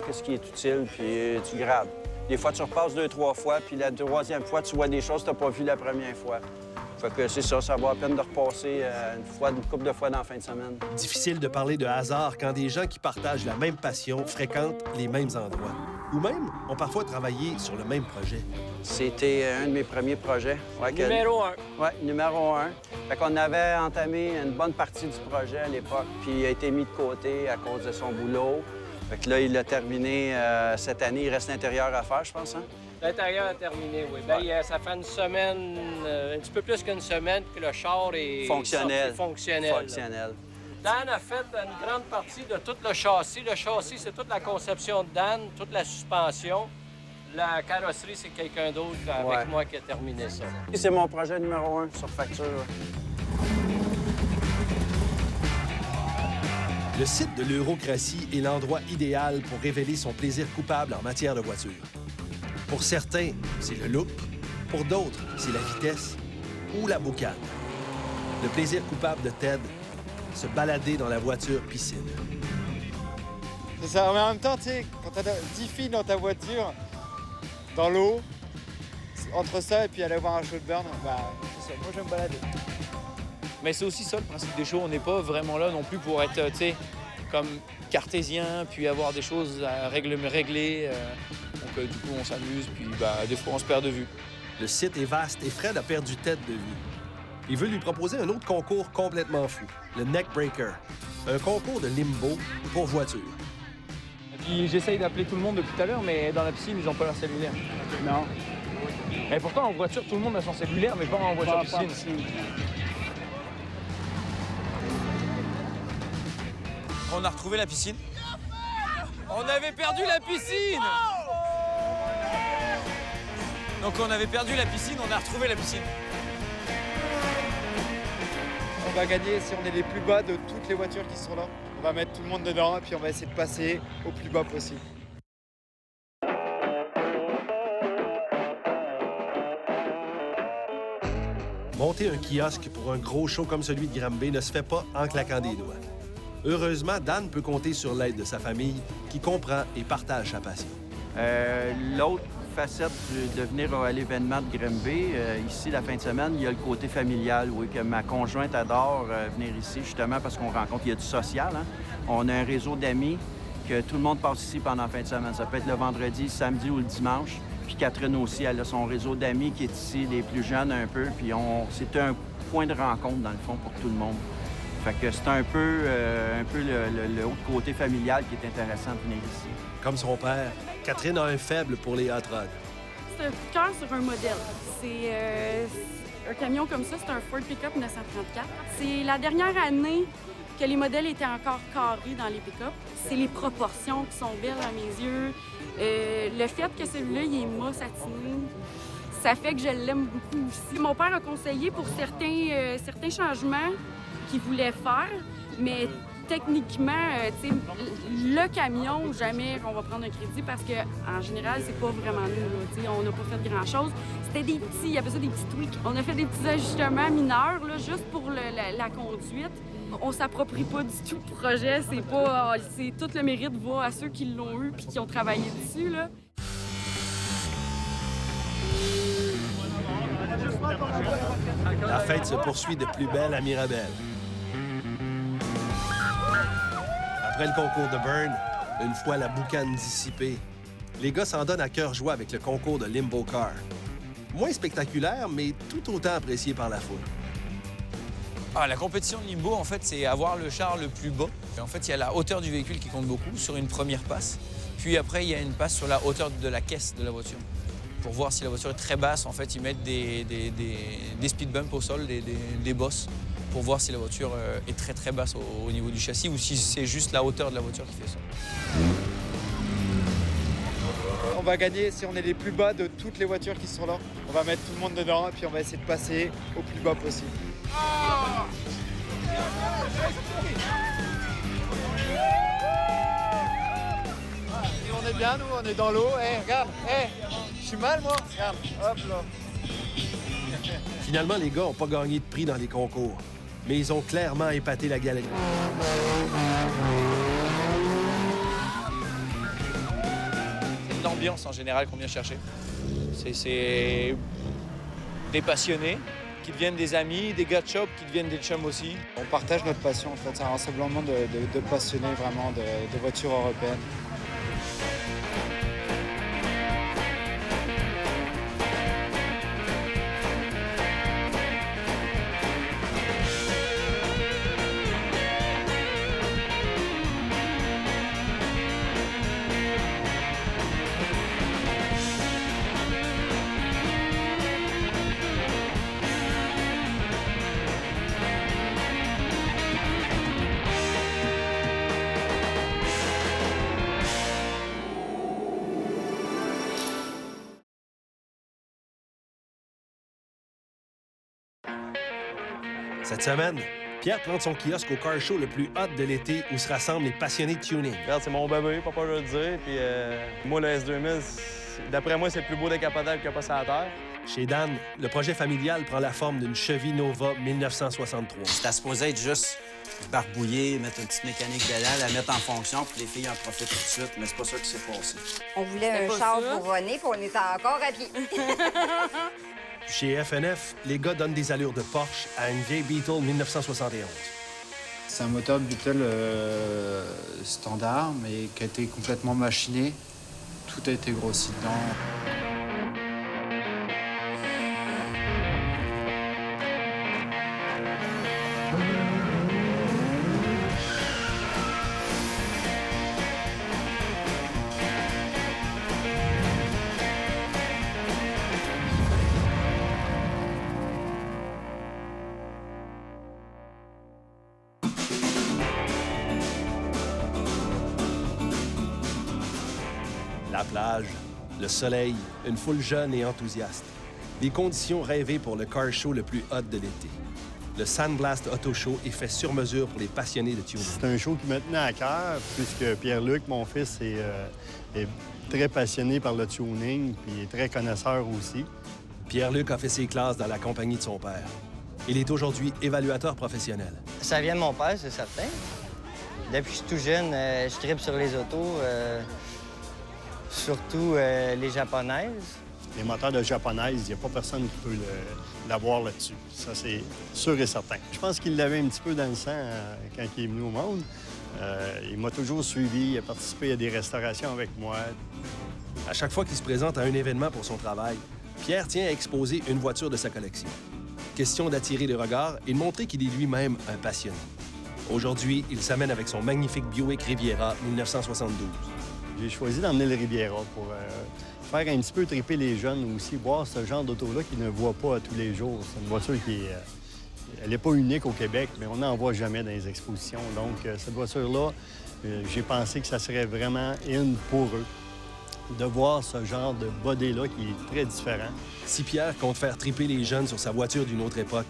Qu'est-ce qui est utile, puis tu grabes. Des fois, tu repasses 2-3 fois, puis la troisième fois, tu vois des choses que tu n'as pas vues la première fois. Fait que c'est ça, ça vaut la peine de repasser une couple de fois dans la fin de semaine. Difficile de parler de hasard quand des gens qui partagent la même passion fréquentent les mêmes endroits. Ou même ont parfois travaillé sur le même projet. C'était un de mes premiers projets. Ouais, Numéro 1. Oui, numéro 1. Fait qu'on avait entamé une bonne partie du projet à l'époque, puis il a été mis de côté à cause de son boulot. Fait que là, il l'a terminé cette année. Il reste l'intérieur à faire, je pense, hein? L'intérieur est terminé, oui. Bien, ça fait une semaine, un petit peu plus qu'une semaine que le char est fonctionnel. Fonctionnel. Dan a fait une grande partie de tout le châssis. Le châssis, c'est toute la conception de Dan, toute la suspension. La carrosserie, c'est quelqu'un d'autre avec moi qui a terminé ça. C'est mon projet numéro 1 sur facture. Le site de l'Eurocratie est l'endroit idéal pour révéler son plaisir coupable en matière de voiture. Pour certains, c'est le look. Pour d'autres, c'est la vitesse ou la boucane. Le plaisir coupable de Ted, se balader dans la voiture piscine. C'est ça, mais en même temps, tu sais, quand t'as 10 filles dans ta voiture, dans l'eau, entre ça et puis aller voir un show de burn, bah, c'est ça, moi je vais me balader. Mais c'est aussi ça le principe des shows, on n'est pas vraiment là non plus pour être, tu sais, comme cartésien, puis avoir des choses à régler. Donc du coup, on s'amuse, puis bah, des fois, on se perd de vue. Le site est vaste et Fred a perdu Ted de vue. Il veut lui proposer un autre concours complètement fou, le Neckbreaker, un concours de limbo pour voiture. Puis j'essaye d'appeler tout le monde depuis tout à l'heure, mais dans la piscine, ils n'ont pas leur cellulaire. Non. Mais pourtant, en voiture, tout le monde a son cellulaire, mais pas en voiture piscine. On a retrouvé la piscine. On avait perdu la piscine! Donc on avait perdu la piscine, on a retrouvé la piscine. On va gagner si on est les plus bas de toutes les voitures qui sont là. On va mettre tout le monde dedans et puis on va essayer de passer au plus bas possible. Monter un kiosque pour un gros show comme celui de Granby ne se fait pas en claquant des doigts. Heureusement, Dan peut compter sur l'aide de sa famille qui comprend et partage sa passion. L'autre facette de venir à l'événement de Granby, ici, la fin de semaine, il y a le côté familial, oui, que ma conjointe adore venir ici, justement, parce qu'on rencontre, il y a du social, hein? On a un réseau d'amis que tout le monde passe ici pendant la fin de semaine. Ça peut être le vendredi, le samedi ou le dimanche. Puis Catherine aussi, elle a son réseau d'amis qui est ici, les plus jeunes un peu. Puis c'est un point de rencontre, dans le fond, pour tout le monde. Fait que c'est un peu le autre côté familial qui est intéressant de venir ici. Comme son père, Catherine a un faible pour les hot rods. C'est un coup de cœur sur un modèle. C'est un camion comme ça, c'est un Ford Pickup 934. C'est la dernière année que les modèles étaient encore carrés dans les pick-up. C'est les proportions qui sont belles à mes yeux. Le fait que celui-là, il est mat satiné, ça fait que je l'aime beaucoup aussi. Mon père a conseillé pour certains changements qu'il voulait faire, mais techniquement, tu sais, le camion, jamais qu'on va prendre un crédit parce qu'en général, c'est pas vraiment nous, là, on n'a pas fait grand-chose. C'était des petits, il appelle ça des petits tweaks. On a fait des petits ajustements mineurs, là, juste pour la conduite. On s'approprie pas du tout le projet, c'est tout le mérite va à ceux qui l'ont eu puis qui ont travaillé dessus, là. La fête se poursuit de plus belle à Mirabel. Après le concours de Burn, une fois la boucane dissipée, les gars s'en donnent à cœur joie avec le concours de Limbo Car. Moins spectaculaire, mais tout autant apprécié par la foule. Ah, la compétition de limbo, en fait, c'est avoir le char le plus bas. Et en fait, il y a la hauteur du véhicule qui compte beaucoup sur une première passe. Puis après, il y a une passe sur la hauteur de la caisse de la voiture. Pour voir si la voiture est très basse, en fait, ils mettent des speed bumps au sol, des bosses, pour voir si la voiture est très très basse au niveau du châssis ou si c'est juste la hauteur de la voiture qui fait ça. On va gagner si on est les plus bas de toutes les voitures qui sont là. On va mettre tout le monde dedans et puis on va essayer de passer au plus bas possible. Et on est bien, nous, on est dans l'eau. Regarde, je suis mal, moi. Regarde, hop là. Finalement, les gars n'ont pas gagné de prix dans les concours, mais ils ont clairement épaté la galerie. l'ambiance en général qu'on vient chercher. C'est des passionnés qui deviennent des amis, des gars de shop qui deviennent des chums aussi. On partage notre passion, en fait. C'est un rassemblement de passionnés vraiment de voitures européennes. Cette semaine, Pierre plante son kiosque au car show le plus hot de l'été où se rassemblent les passionnés de tuning. Regarde, c'est mon bébé, papa, je veux le dire. Puis moi, le S2000, d'après moi, c'est le plus beau décapotable qu'il y a pas sur la Terre. Chez Dan, le projet familial prend la forme d'une Chevy Nova 1963. C'était supposé être juste barbouiller, mettre une petite mécanique dedans, la mettre en fonction, puis les filles en profitent tout de suite, mais c'est pas ça qui s'est passé. On voulait un char couronné, puis on était encore à pied. Chez FNF, les gars donnent des allures de Porsche à une vieille Beetle 1971. C'est un moteur Beetle standard, mais qui a été complètement machiné. Tout a été grossi dedans. La plage, le soleil, une foule jeune et enthousiaste. Des conditions rêvées pour le car show le plus hot de l'été. Le Sandblast Auto Show est fait sur mesure pour les passionnés de tuning. C'est un show qui me tenait à cœur, puisque Pierre-Luc, mon fils, est très passionné par le tuning, puis est très connaisseur aussi. Pierre-Luc a fait ses classes dans la compagnie de son père. Il est aujourd'hui évaluateur professionnel. Ça vient de mon père, c'est certain. Depuis que je suis tout jeune, je tripe sur les autos, surtout les japonaises. Les moteurs de japonaises, il n'y a pas personne qui peut l'avoir là-dessus. Ça, c'est sûr et certain. Je pense qu'il l'avait un petit peu dans le sang quand il est venu au monde. Il m'a toujours suivi, il a participé à des restaurations avec moi. À chaque fois qu'il se présente à un événement pour son travail, Pierre tient à exposer une voiture de sa collection. Question d'attirer le regard et de montrer qu'il est lui-même un passionné. Aujourd'hui, il s'amène avec son magnifique Buick Riviera 1972. J'ai choisi d'emmener le Riviera pour faire un petit peu triper les jeunes aussi, voir ce genre d'auto-là qu'ils ne voient pas tous les jours. C'est une voiture qui est... elle n'est pas unique au Québec, mais on n'en voit jamais dans les expositions. Donc, cette voiture-là, j'ai pensé que ça serait vraiment in pour eux de voir ce genre de body-là qui est très différent. Si Pierre compte faire triper les jeunes sur sa voiture d'une autre époque,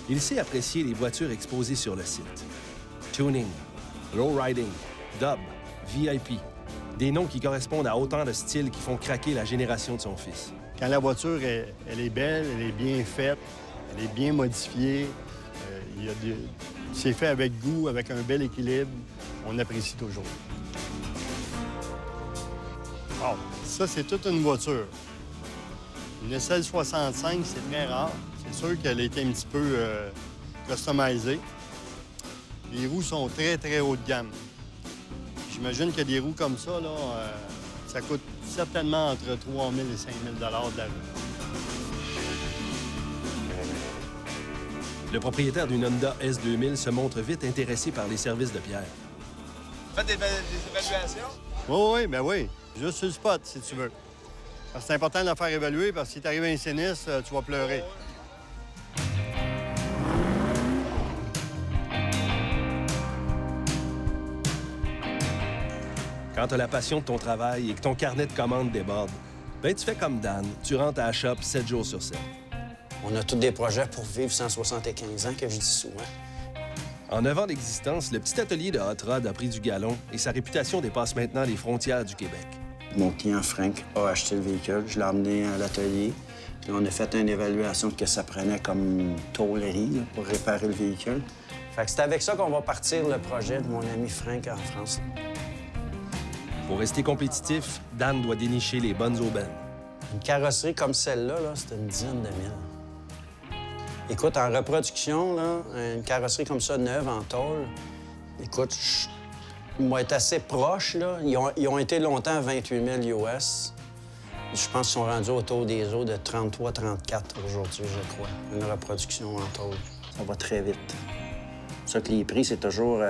il sait apprécier les voitures exposées sur le site. Tuning, lowriding, dub, VIP, des noms qui correspondent à autant de styles qui font craquer la génération de son fils. Quand la voiture, elle est belle, elle est bien faite, elle est bien modifiée, c'est fait avec goût, avec un bel équilibre, on apprécie toujours. Oh, ça, c'est toute une voiture. Une SL65, c'est très rare. C'est sûr qu'elle a été un petit peu customisée. Les roues sont très, très haut de gamme. J'imagine que des roues comme ça, là, ça coûte certainement entre 3 000 et 5 000 $ de la roue. Le propriétaire d'une Honda S2000 se montre vite intéressé par les services de Pierre. Faites des évaluations? Oui, bien oui. Juste sur le spot, si tu veux. Parce que c'est important de la faire évaluer, parce que si t'arrives à un sinistre, tu vas pleurer. Quand tu as la passion de ton travail et que ton carnet de commandes déborde, ben tu fais comme Dan, tu rentres à la shop 7 jours sur 7. On a tous des projets pour vivre 175 ans, que je dis souvent. En 9 ans d'existence, le petit atelier de Hot Rod a pris du galon et sa réputation dépasse maintenant les frontières du Québec. Mon client Frank a acheté le véhicule, je l'ai emmené à l'atelier. Puis on a fait une évaluation de ce que ça prenait comme tôlerie là, pour réparer le véhicule. Fait que c'est avec ça qu'on va partir le projet de mon ami Frank en France. Pour rester compétitif, Dan doit dénicher les bonnes aubaines. Une carrosserie comme celle-là, -là, c'est une dizaine de mille. Écoute, en reproduction, là, une carrosserie comme ça, neuve, en tôle, écoute, ils vont être assez proches, là. Ils ont été longtemps à 28 000 US. Je pense qu'ils sont rendus autour des eaux de 33, 34 aujourd'hui, je crois. Une reproduction en tôle. Ça va très vite. C'est pour ça que les prix, c'est toujours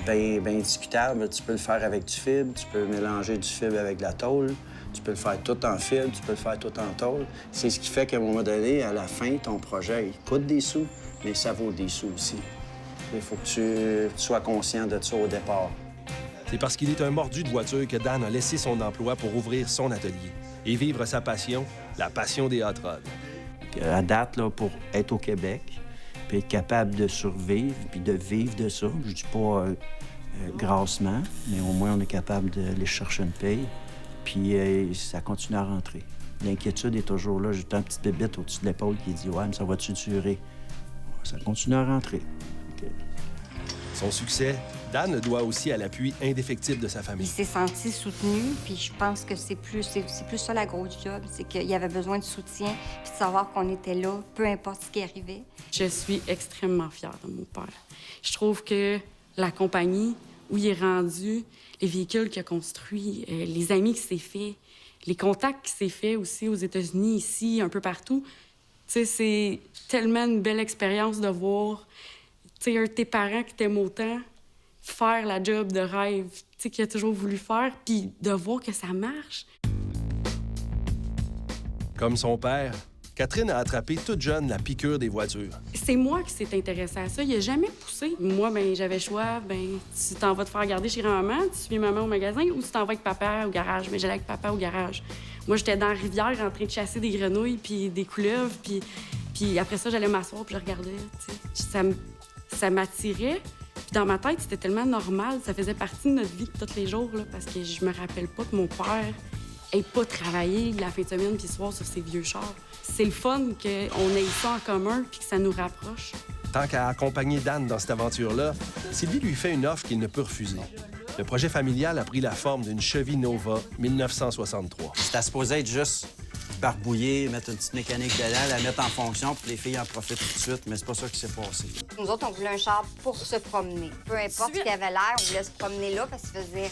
bien discutable. Tu peux le faire avec du fibre, tu peux mélanger du fibre avec de la tôle, tu peux le faire tout en fibre, tu peux le faire tout en tôle. C'est ce qui fait qu'à un moment donné, à la fin, ton projet, il coûte des sous, mais ça vaut des sous aussi. Il faut que tu sois conscient de ça au départ. C'est parce qu'il est un mordu de voiture que Dan a laissé son emploi pour ouvrir son atelier et vivre sa passion, la passion des hot rods. À date, là, pour être au Québec, puis être capable de survivre, puis de vivre de ça, je dis pas grassement, mais au moins on est capable d'aller chercher une paye, puis ça continue à rentrer. L'inquiétude est toujours là. J'ai une petite bébête au-dessus de l'épaule qui dit « Ouais, mais ça va-tu durer? » Ça continue à rentrer. Okay. Son succès, Dan le doit aussi à l'appui indéfectible de sa famille. Il s'est senti soutenu, puis je pense que c'est plus ça la grosse job, c'est qu'il avait besoin de soutien, puis de savoir qu'on était là, peu importe ce qui arrivait. Je suis extrêmement fière de mon père. Je trouve que la compagnie où il est rendu, les véhicules qu'il a construits, les amis qu'il s'est fait, les contacts qu'il s'est fait aussi aux États-Unis, ici, un peu partout, tu sais, c'est tellement une belle expérience de voir, tu sais, un de tes parents qui t'aime autant faire la job de rêve, tu sais, qu'il a toujours voulu faire, puis de voir que ça marche. Comme son père, Catherine a attrapé toute jeune la piqûre des voitures. C'est moi qui s'est intéressée à ça. Il a jamais poussé. Moi, j'avais le choix. Tu t'en vas te faire garder chez grand-maman, tu suis maman au magasin, ou tu t'en vas avec papa au garage. Mais j'allais avec papa au garage. Moi, j'étais dans la rivière en train de chasser des grenouilles puis des couleuvres, puis après ça, j'allais m'asseoir puis je regardais, tu sais. Ça m'attirait. Puis dans ma tête, c'était tellement normal. Ça faisait partie de notre vie de tous les jours, là, parce que je me rappelle pas que mon père ait pas travaillé la fin de semaine puis le soir sur ses vieux chars. C'est le fun qu'on ait ça en commun puis que ça nous rapproche. Tant qu'à accompagner Dan dans cette aventure-là, Sylvie lui fait une offre qu'il ne peut refuser. Le projet familial a pris la forme d'une Chevy Nova 1963. C'était supposé être juste barbouiller, mettre une petite mécanique dedans, la mettre en fonction, puis les filles en profitent tout de suite, mais c'est pas ça qui s'est passé. Nous autres, on voulait un char pour se promener. Peu importe ce qu'il avait l'air, on voulait se promener là parce que ça faisait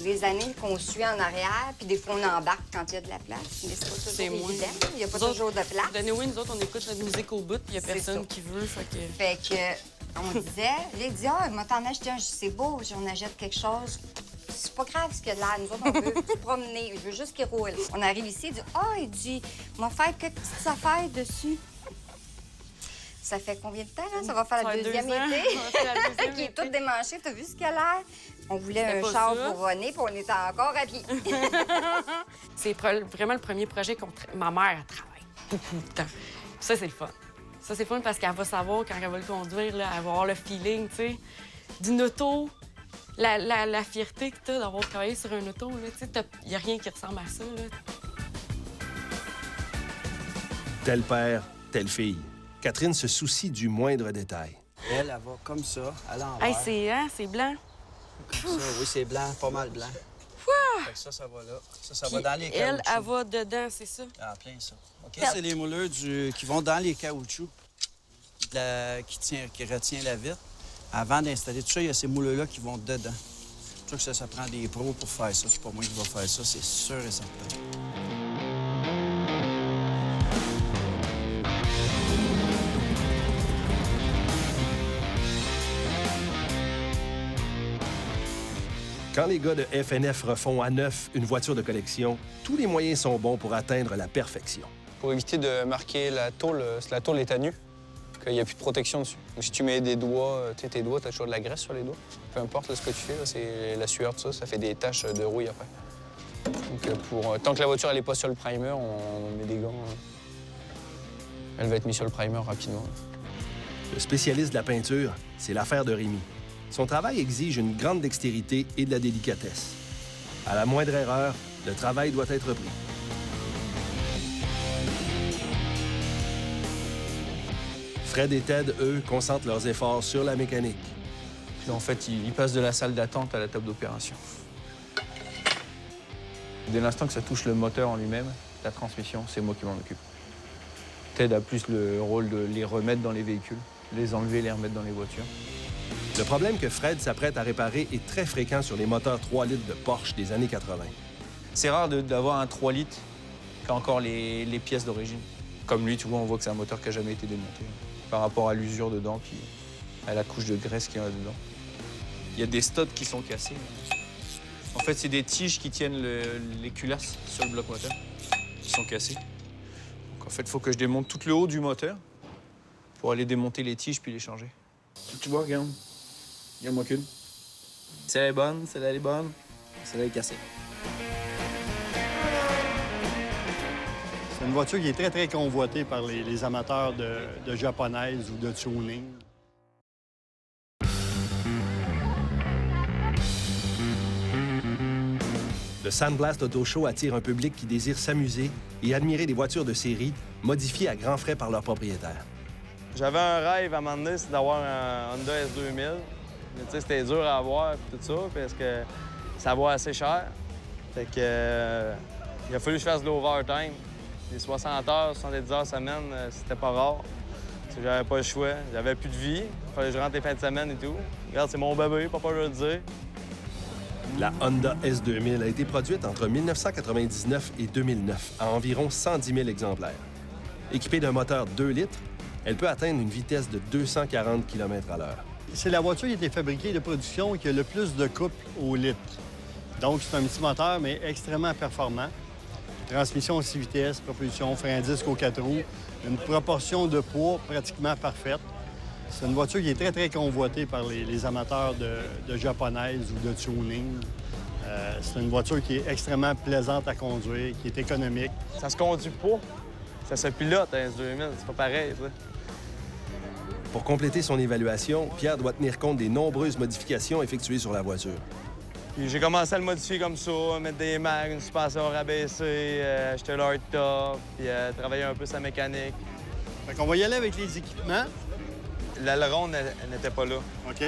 des années qu'on suit en arrière, puis des fois, on embarque quand il y a de la place. Mais c'est pas toujours évident. Il n'y a pas toujours de place. Anyway, nous autres, on écoute notre musique au bout, puis il n'y a personne qui veut, Fait que, on disait, là, il dit, ah, moi, t'en acheter un, c'est beau, on achète quelque chose. C'est pas grave ce qu'il y a de l'air. Nous autres, on veut se promener. Je veux juste qu'il roule. On arrive ici, il dit, il dit, on va faire quelques petites affaires dessus. Ça fait combien de temps, là? Ça va faire la deuxième été. Qui est toute démanchée. T'as vu ce qu'il a l'air? On voulait un char pour René, puis on était encore à pied. C'est vraiment le premier projet ma mère travaille beaucoup de temps. Ça, c'est le fun. Ça, c'est le fun parce qu'elle va savoir, quand elle va le conduire, là, elle va avoir le feeling, tu sais, d'une auto. La fierté que t'as d'avoir travaillé sur un auto, il n'y a rien qui ressemble à ça. Là. Tel père, telle fille. Catherine se soucie du moindre détail. Elle va comme ça, à l'envers. Hey, c'est blanc. Comme ça, oui, c'est blanc, pas mal blanc. Fait que ça va là. Ça va dans les caoutchoucs. Elle va dedans, c'est ça? En plein ça. OK, c'est les mouleurs qui vont dans les caoutchoucs qui retient la vitre. Avant d'installer tout ça, il y a ces mouleurs-là qui vont dedans. C'est sûr que ça prend des pros pour faire ça. C'est pas moi qui vais faire ça, c'est sûr et certain. Quand les gars de FNF refont à neuf une voiture de collection, tous les moyens sont bons pour atteindre la perfection. Pour éviter de marquer la tôle, si la tôle est à nu, qu'il n'y a plus de protection dessus. Donc, si tu mets des doigts, tes doigts, tu as toujours de la graisse sur les doigts. Peu importe là, ce que tu fais, c'est la sueur, tout ça, ça fait des taches de rouille après. Donc, tant que la voiture n'est pas sur le primer, on met des gants. Elle va être mise sur le primer rapidement. Le spécialiste de la peinture, c'est l'affaire de Rémi. Son travail exige une grande dextérité et de la délicatesse. À la moindre erreur, le travail doit être repris. Fred et Ted, eux, concentrent leurs efforts sur la mécanique. Puis en fait, ils passent de la salle d'attente à la table d'opération. Dès l'instant que ça touche le moteur en lui-même, la transmission, c'est moi qui m'en occupe. Ted a plus le rôle de les remettre dans les véhicules, les enlever, les remettre dans les voitures. Le problème que Fred s'apprête à réparer est très fréquent sur les moteurs 3 litres de Porsche des années 80. C'est rare d'avoir un 3 litres qui a encore les pièces d'origine. Comme lui, tu vois, on voit que c'est un moteur qui n'a jamais été démonté par rapport à l'usure dedans puis à la couche de graisse qu'il y a dedans. Il y a des studs qui sont cassés. En fait, c'est des tiges qui tiennent les culasses sur le bloc moteur qui sont cassées. Donc, en fait, il faut que je démonte tout le haut du moteur pour aller démonter les tiges puis les changer. Tu vois, regarde. Il y a moi qu'une. Celle-là est bonne, celle-là elle est bonne, celle-là est cassée. C'est une voiture qui est très, très convoitée par les amateurs de japonaises ou de tuning. Le Sandblast Auto Show attire un public qui désire s'amuser et admirer des voitures de série modifiées à grands frais par leurs propriétaires. J'avais un rêve à un moment donné, c'est d'avoir un Honda S2000. Mais tu sais, c'était dur à avoir et tout ça, parce que ça vaut assez cher. Fait que il a fallu que je fasse de l'overtime. Les 60 heures, 70 heures semaine, c'était pas rare. Parce que j'avais pas le choix. J'avais plus de vie. Il fallait que je rentre les fins de semaine et tout. Regarde, c'est mon bébé, pas peur de le dire. La Honda S2000 a été produite entre 1999 et 2009 à environ 110 000 exemplaires. Équipée d'un moteur 2 litres, elle peut atteindre une vitesse de 240 km/h. C'est la voiture qui a été fabriquée de production qui a le plus de couple au litre. Donc, c'est un petit moteur, mais extrêmement performant. Transmission 6 vitesses, propulsion, frein à disque aux 4 roues, une proportion de poids pratiquement parfaite. C'est une voiture qui est très, très convoitée par les amateurs de japonaises ou de tuning. C'est une voiture qui est extrêmement plaisante à conduire, qui est économique. Ça se conduit pas. Ça se pilote, un S2000. C'est pas pareil, ça. Pour compléter son évaluation, Pierre doit tenir compte des nombreuses modifications effectuées sur la voiture. J'ai commencé à le modifier comme ça, mettre des mags, une suspension rabaissée, acheter l'hardtop, puis travailler un peu sa mécanique. Fait qu'on va y aller avec les équipements. L'aileron n'était pas là. OK.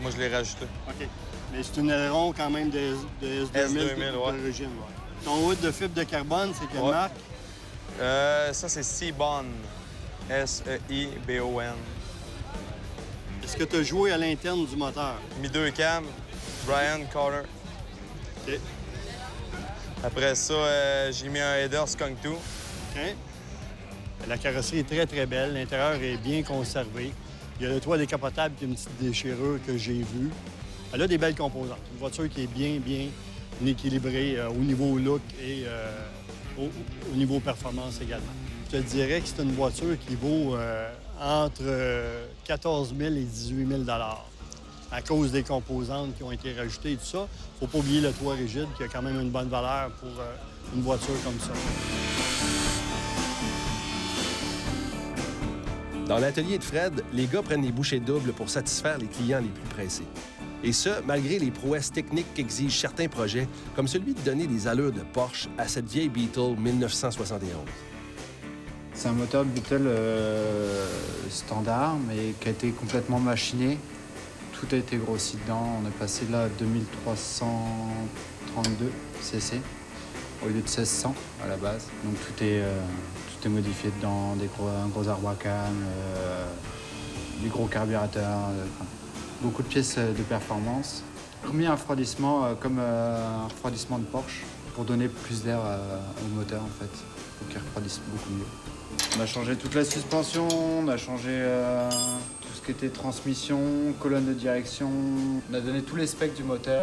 Moi, je l'ai rajouté. OK. Mais c'est une aileron quand même de S2000 d'origine. Ouais. Ton hood de fibre de carbone, c'est quelle marque? Ça, c'est Seibon. S-E-I-B-O-N. Est-ce que tu as joué à l'interne du moteur? Mis 2 cams, Brian Carter. OK. Après ça, j'ai mis un header Skunk 2. OK. La carrosserie est très, très belle. L'intérieur est bien conservé. Il y a le toit décapotable qui a une petite déchirure que j'ai vue. Elle a des belles composantes. Une voiture qui est bien, bien équilibrée au niveau look et au niveau performance également. Je te dirais que c'est une voiture qui vaut entre 14 000 et 18 000 à cause des composantes qui ont été rajoutées et tout ça. Faut pas oublier le toit rigide qui a quand même une bonne valeur pour une voiture comme ça. Dans l'atelier de Fred, les gars prennent les bouchées doubles pour satisfaire les clients les plus pressés. Et ce, malgré les prouesses techniques qu'exigent certains projets, comme celui de donner des allures de Porsche à cette vieille Beetle 1971. C'est un moteur Beetle standard, mais qui a été complètement machiné. Tout a été grossi dedans. On est passé là à 2332 cc au lieu de 1600 à la base. Donc tout est modifié dedans, un gros arbre à canne, des gros carburateurs, beaucoup de pièces de performance. Remis un refroidissement comme un refroidissement de Porsche pour donner plus d'air au moteur en fait, pour qu'il refroidisse beaucoup mieux. On a changé toute la suspension, on a changé tout ce qui était transmission, colonne de direction. On a donné tous les specs du moteur.